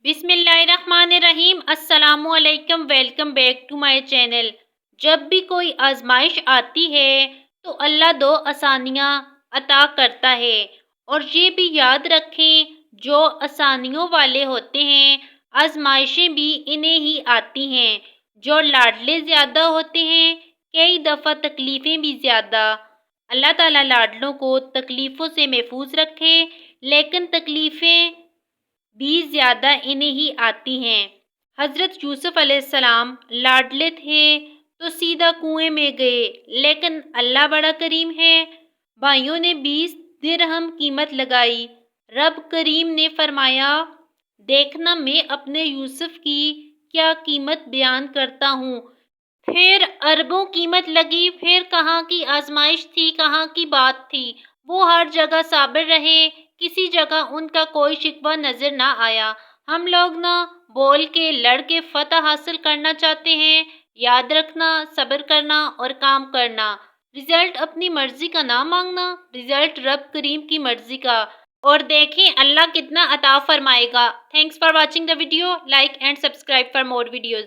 بسم اللہ الرحمن الرحیم۔ السلام علیکم، welcome back to my channel. جب بھی کوئی آزمائش آتی ہے تو اللہ دو آسانیاں عطا کرتا ہے، اور یہ بھی یاد رکھیں جو آسانیوں والے ہوتے ہیں آزمائشیں بھی انہیں ہی آتی ہیں۔ جو لاڈلے زیادہ ہوتے ہیں کئی دفعہ تکلیفیں بھی زیادہ۔ اللہ تعالیٰ لاڈلوں کو تکلیفوں سے محفوظ رکھے، لیکن تکلیفیں بھی زیادہ انہیں ہی آتی ہیں۔ حضرت یوسف علیہ السلام لاڈلے تھے تو سیدھا کنویں میں گئے، لیکن اللہ بڑا کریم ہے، بھائیوں نے 20 درہم قیمت لگائی۔ رب کریم نے فرمایا، دیکھنا میں اپنے یوسف کی کیا قیمت بیان کرتا ہوں۔ پھر اربوں قیمت لگی، پھر کہاں کی آزمائش تھی، کہاں کی بات تھی۔ وہ ہر جگہ صابر رہے، کسی جگہ ان کا کوئی شکوہ نظر نہ آیا۔ ہم لوگ نہ بول کے لڑ کے فتح حاصل کرنا چاہتے ہیں، یاد رکھنا صبر کرنا اور کام کرنا، رزلٹ اپنی مرضی کا نہ مانگنا، رزلٹ رب کریم کی مرضی کا، اور دیکھیں اللہ کتنا عطا فرمائے گا۔ Thanks for watching the video, like and subscribe for more videos.